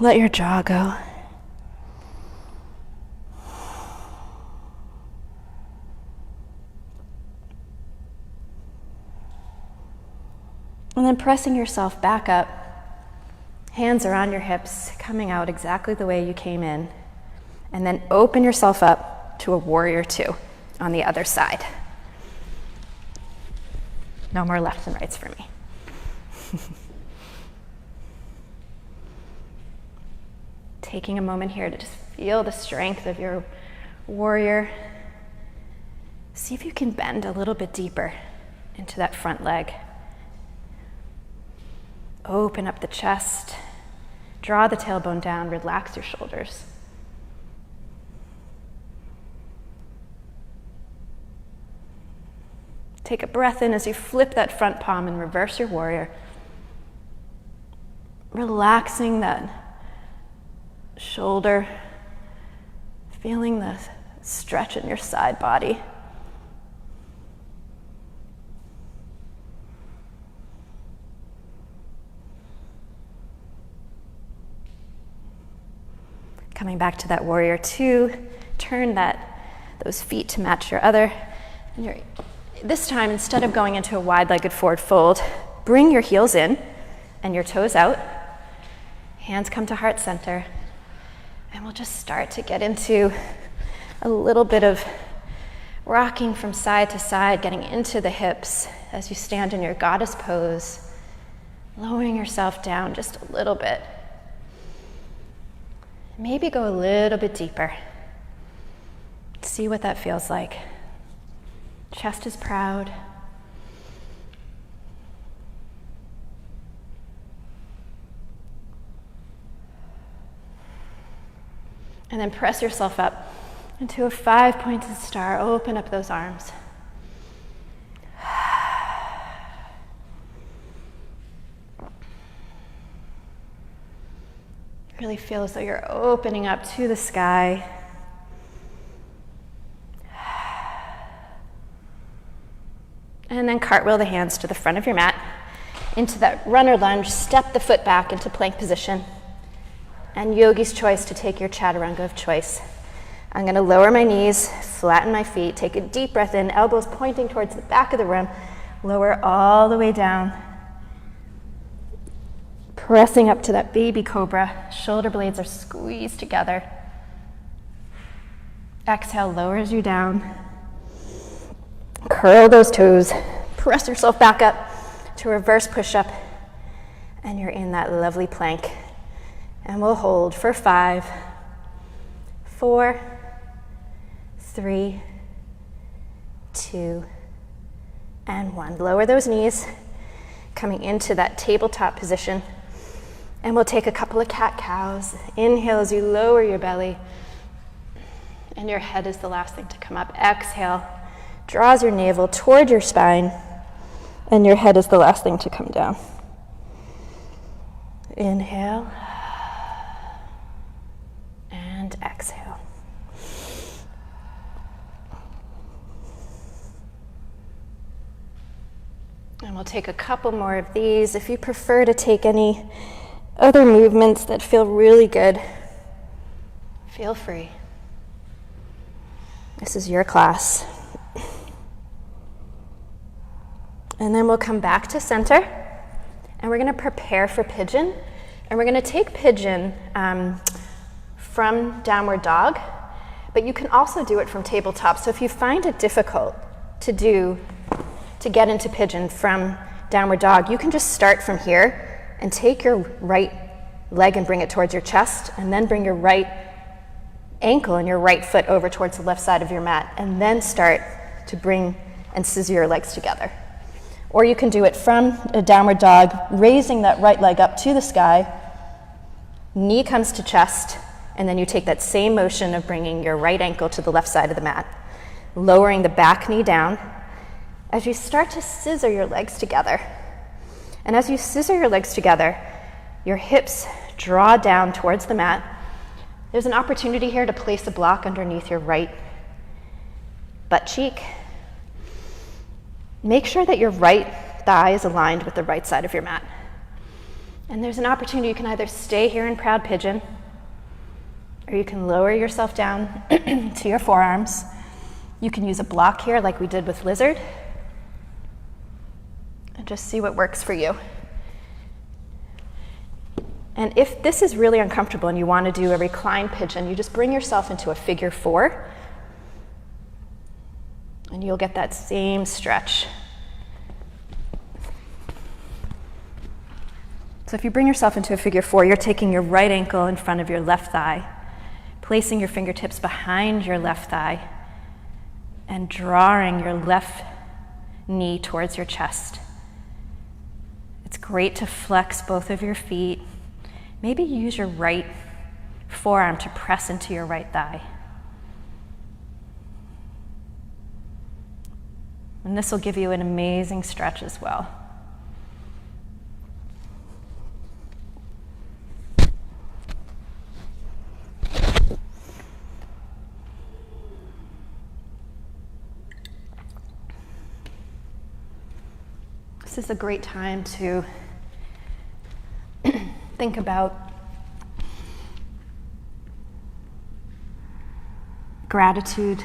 Let your jaw go. And then pressing yourself back up. Hands are on your hips, coming out exactly the way you came in. And then open yourself up to a warrior two on the other side. No more lefts and rights for me. Taking a moment here to just feel the strength of your warrior. See if you can bend a little bit deeper into that front leg. Open up the chest. Draw the tailbone down. Relax your shoulders. Take a breath in as you flip that front palm and reverse your warrior. Relaxing that shoulder, feeling the stretch in your side body. Coming back to that warrior two, turn those feet to match your other. And this time, instead of going into a wide-legged forward fold, bring your heels in and your toes out. Hands come to heart center. And we'll just start to get into a little bit of rocking from side to side, getting into the hips as you stand in your goddess pose, lowering yourself down just a little bit. Maybe go a little bit deeper. See what that feels like. Chest is proud. And then press yourself up into a 5-pointed star. Open up those arms. Really feel as though you're opening up to the sky. And then cartwheel the hands to the front of your mat. Into that runner lunge, step the foot back into plank position. And yogi's choice to take your chaturanga of choice. I'm going to lower my knees, flatten my feet, take a deep breath in, elbows pointing towards the back of the room, lower all the way down. Pressing up to that baby cobra, shoulder blades are squeezed together. Exhale, lowers you down. Curl those toes, press yourself back up to reverse push-up, and you're in that lovely plank. And we'll hold for 5, 4, 3, 2, and 1. Lower those knees, coming into that tabletop position. And we'll take a couple of cat-cows. Inhale as you lower your belly. And your head is the last thing to come up. Exhale, draws your navel toward your spine. And your head is the last thing to come down. Inhale. And exhale. And we'll take a couple more of these. If you prefer to take any other movements that feel really good, feel free. This is your class. And then we'll come back to center, and we're going to prepare for pigeon. And we're going to take pigeon from downward dog, but you can also do it from tabletop. So if you find it difficult to get into pigeon from downward dog, you can just start from here and take your right leg and bring it towards your chest, and then bring your right ankle and your right foot over towards the left side of your mat, and then start to bring and scissor your legs together. Or you can do it from a downward dog, raising that right leg up to the sky, knee comes to chest, and then you take that same motion of bringing your right ankle to the left side of the mat, lowering the back knee down as you start to scissor your legs together. And as you scissor your legs together, your hips draw down towards the mat. There's an opportunity here to place a block underneath your right butt cheek. Make sure that your right thigh is aligned with the right side of your mat. And there's an opportunity, you can either stay here in proud pigeon, or you can lower yourself down to your forearms. You can use a block here like we did with lizard, and just see what works for you. And if this is really uncomfortable and you want to do a reclined pigeon, you just bring yourself into a figure 4, and you'll get that same stretch. So if you bring yourself into a figure 4, you're taking your right ankle in front of your left thigh, placing your fingertips behind your left thigh, and drawing your left knee towards your chest. It's great to flex both of your feet. Maybe use your right forearm to press into your right thigh. And this will give you an amazing stretch as well. This is a great time to think about gratitude,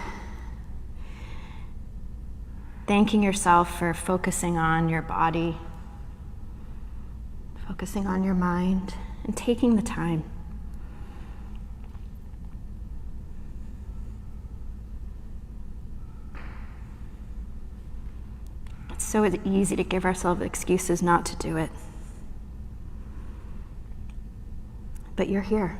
thanking yourself for focusing on your body, focusing on your mind, and taking the time. It's so easy to give ourselves excuses not to do it. But you're here.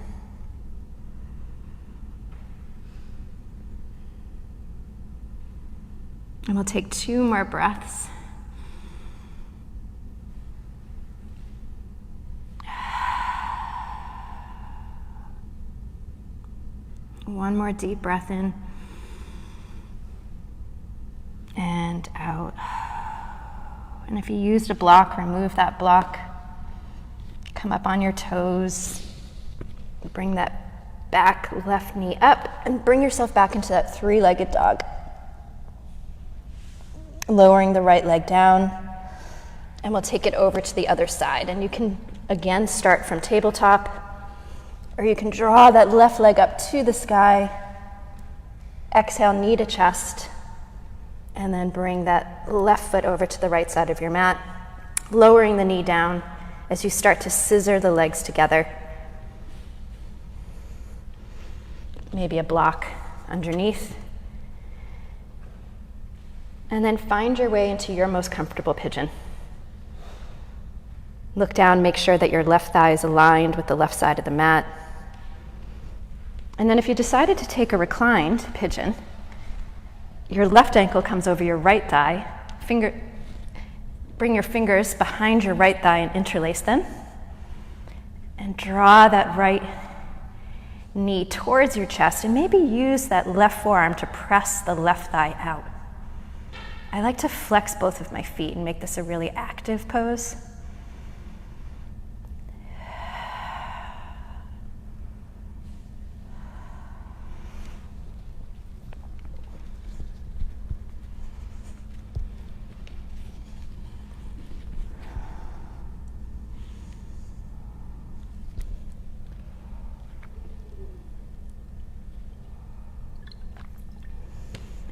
And we'll take 2 more breaths. One more deep breath in and out. And if you used a block, remove that block. Come up on your toes. Bring that back left knee up and bring yourself back into that 3-legged dog. Lowering the right leg down, and we'll take it over to the other side. And you can, again, start from tabletop, or you can draw that left leg up to the sky. Exhale, knee to chest, and then bring that left foot over to the right side of your mat, lowering the knee down as you start to scissor the legs together. Maybe a block underneath. And then find your way into your most comfortable pigeon. Look down, make sure that your left thigh is aligned with the left side of the mat. And then if you decided to take a reclined pigeon, your left ankle comes over your right thigh. Bring your fingers behind your right thigh and interlace them. And draw that right knee towards your chest, and maybe use that left forearm to press the left thigh out. I like to flex both of my feet and make this a really active pose.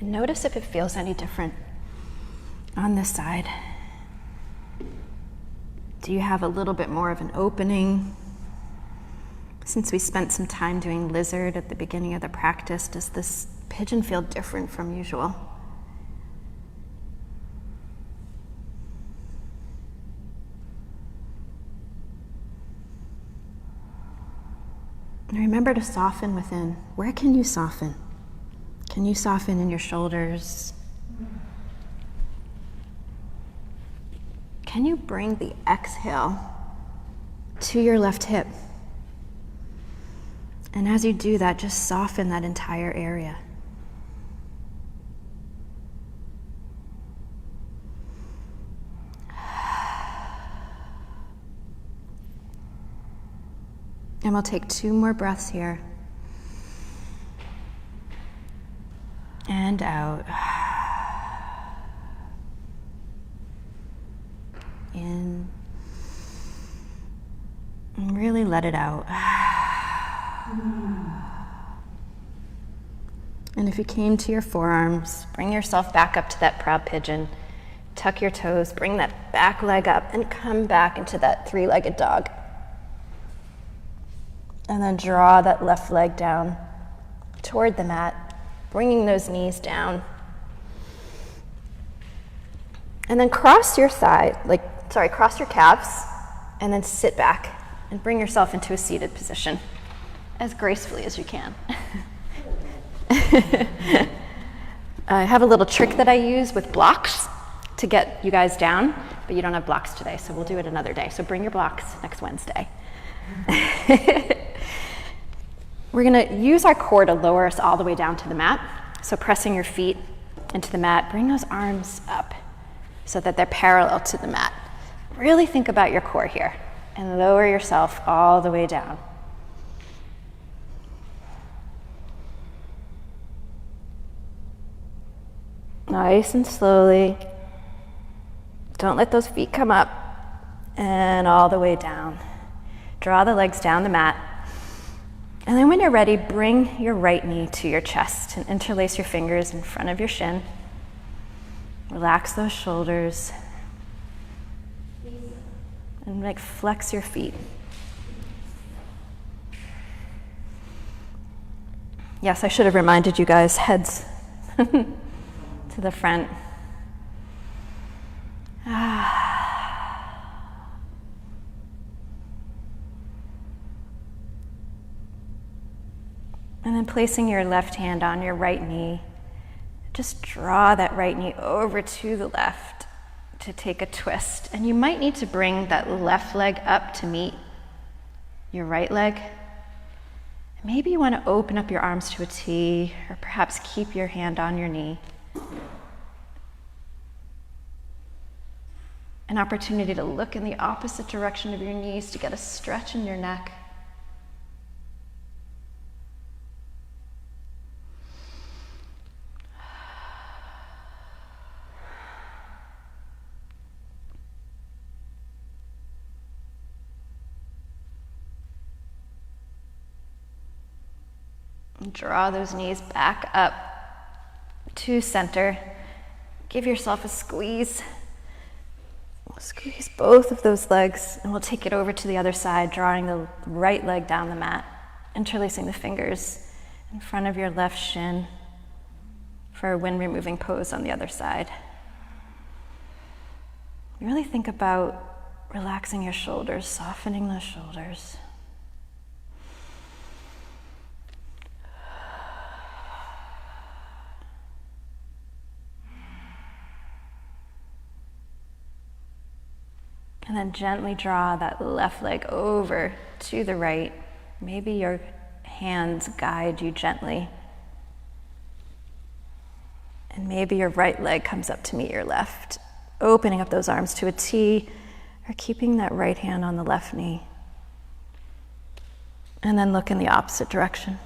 And notice if it feels any different on this side. Do you have a little bit more of an opening? Since we spent some time doing lizard at the beginning of the practice, does this pigeon feel different from usual? And remember to soften within. Where can you soften? Can you soften in your shoulders? Can you bring the exhale to your left hip? And as you do that, just soften that entire area. And we'll take 2 more breaths here. And out. In. And really let it out. And if you came to your forearms, bring yourself back up to that proud pigeon. Tuck your toes, bring that back leg up, and come back into that 3-legged dog. And then draw that left leg down toward the mat, bringing those knees down. And then cross your calves, and then sit back and bring yourself into a seated position as gracefully as you can. I have a little trick that I use with blocks to get you guys down, but you don't have blocks today, so we'll do it another day. So bring your blocks next Wednesday. We're going to use our core to lower us all the way down to the mat. So pressing your feet into the mat, bring those arms up so that they're parallel to the mat. Really think about your core here and lower yourself all the way down. Nice and slowly. Don't let those feet come up. And all the way down. Draw the legs down the mat. And then when you're ready, bring your right knee to your chest and interlace your fingers in front of your shin. Relax those shoulders. And flex your feet. Yes, I should have reminded you guys, heads to the front. And then placing your left hand on your right knee, just draw that right knee over to the left to take a twist. And you might need to bring that left leg up to meet your right leg. Maybe you want to open up your arms to a T, or perhaps keep your hand on your knee. An opportunity to look in the opposite direction of your knees to get a stretch in your neck. Draw those knees back up to center. Give yourself a squeeze. Squeeze both of those legs, and we'll take it over to the other side, drawing the right leg down the mat, interlacing the fingers in front of your left shin for a wind-removing pose on the other side. Really think about relaxing your shoulders, softening those shoulders. And then gently draw that left leg over to the right. Maybe your hands guide you gently. And maybe your right leg comes up to meet your left, opening up those arms to a T, or keeping that right hand on the left knee. And then look in the opposite direction.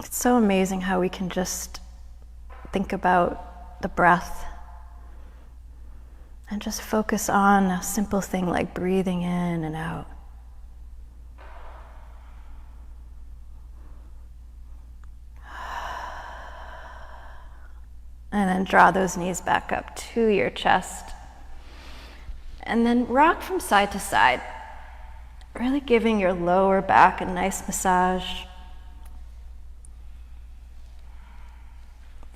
It's so amazing how we can just think about the breath and just focus on a simple thing like breathing in and out. And then draw those knees back up to your chest. And then rock from side to side. Really giving your lower back a nice massage.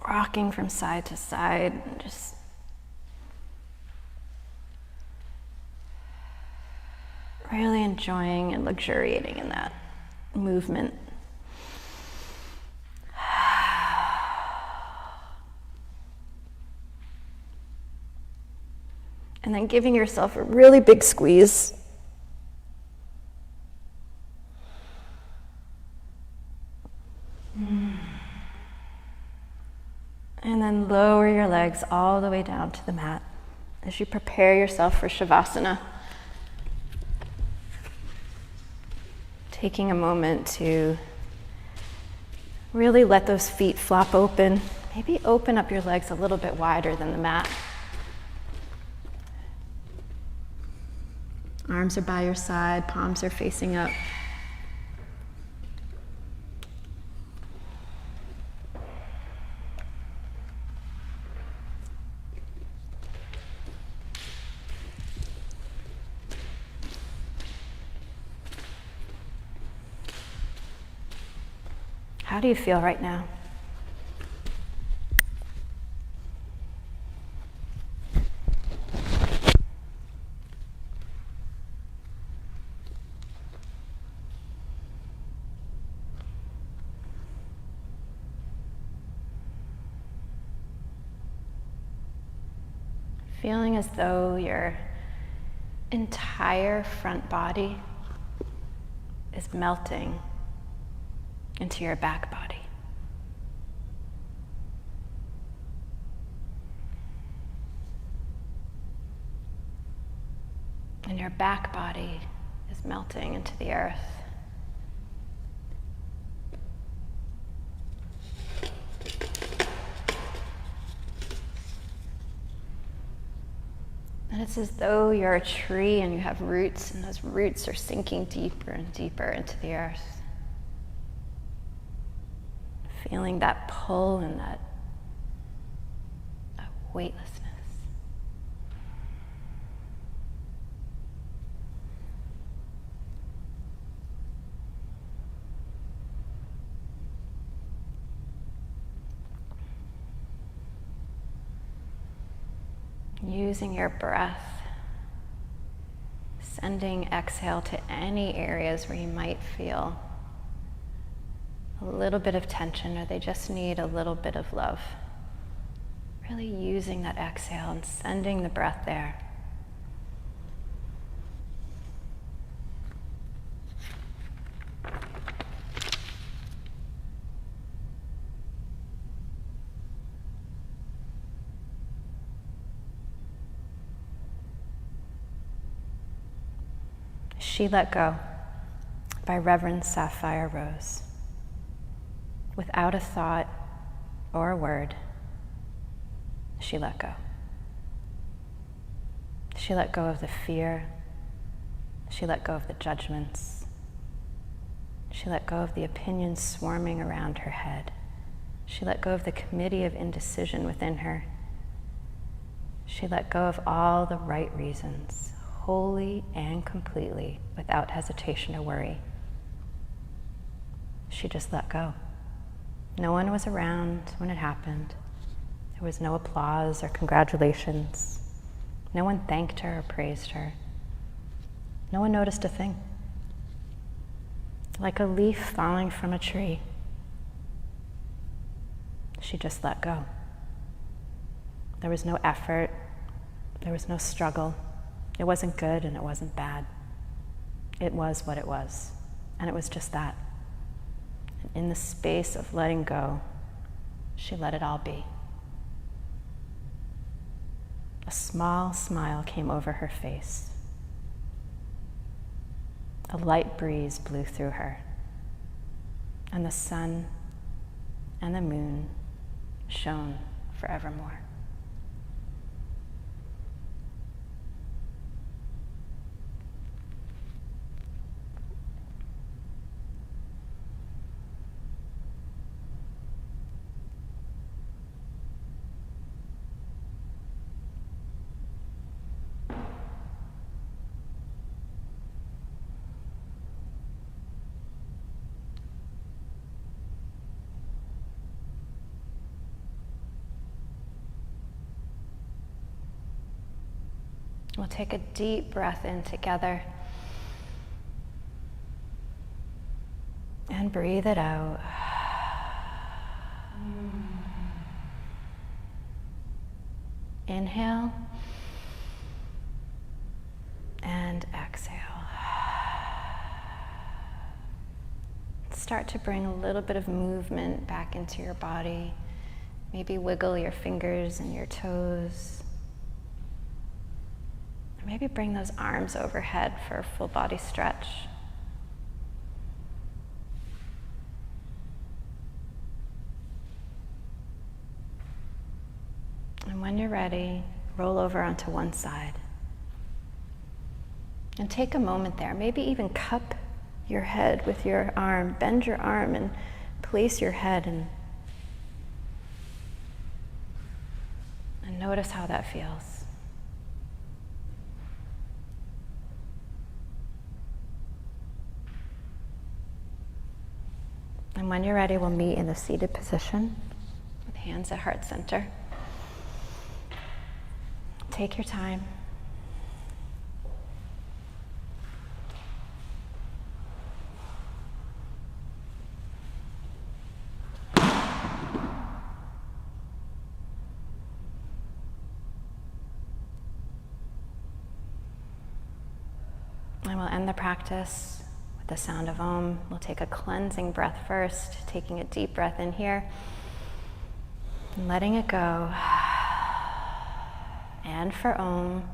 Rocking from side to side, and just really enjoying and luxuriating in that movement. And then giving yourself a really big squeeze. And then lower your legs all the way down to the mat as you prepare yourself for Shavasana. Taking a moment to really let those feet flop open. Maybe open up your legs a little bit wider than the mat. Arms are by your side, palms are facing up. How do you feel right now? Feeling as though your entire front body is melting into your back body. And your back body is melting into the earth. And it's as though you're a tree and you have roots, and those roots are sinking deeper and deeper into the earth. Feeling that pull and that weightlessness. Using your breath, sending exhale to any areas where you might feel a little bit of tension, or they just need a little bit of love. Really using that exhale and sending the breath there. She Let Go by Reverend Sapphire Rose. Without a thought or a word, she let go. She let go of the fear. She let go of the judgments. She let go of the opinions swarming around her head. She let go of the committee of indecision within her. She let go of all the right reasons, wholly and completely, without hesitation or worry. She just let go. No one was around when it happened. There was no applause or congratulations. No one thanked her or praised her. No one noticed a thing. Like a leaf falling from a tree, she just let go. There was no effort. There was no struggle. It wasn't good and it wasn't bad. It was what it was, and it was just that. And in the space of letting go, she let it all be. A small smile came over her face. A light breeze blew through her, and the sun and the moon shone forevermore. We'll take a deep breath in together. And breathe it out. Inhale. And exhale. Start to bring a little bit of movement back into your body. Maybe wiggle your fingers and your toes. Or maybe bring those arms overhead for a full body stretch. And when you're ready, roll over onto one side. And take a moment there. Maybe even cup your head with your arm. Bend your arm and place your head and notice how that feels. And when you're ready, we'll meet in the seated position with hands at heart center. Take your time. And we'll end the practice with the sound of Om. We'll take a cleansing breath first, taking a deep breath in here, and letting it go. And for Om.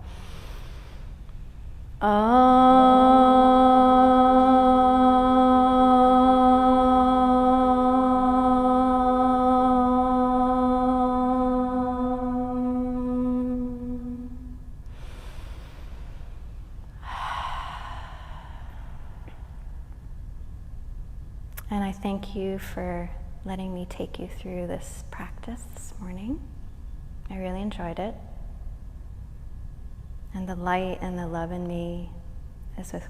And I thank you for letting me take you through this practice this morning. I really enjoyed it. And the light and the love in me is with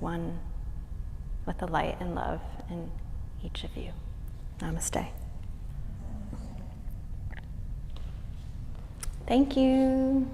the light and love in each of you. Namaste. Thank you.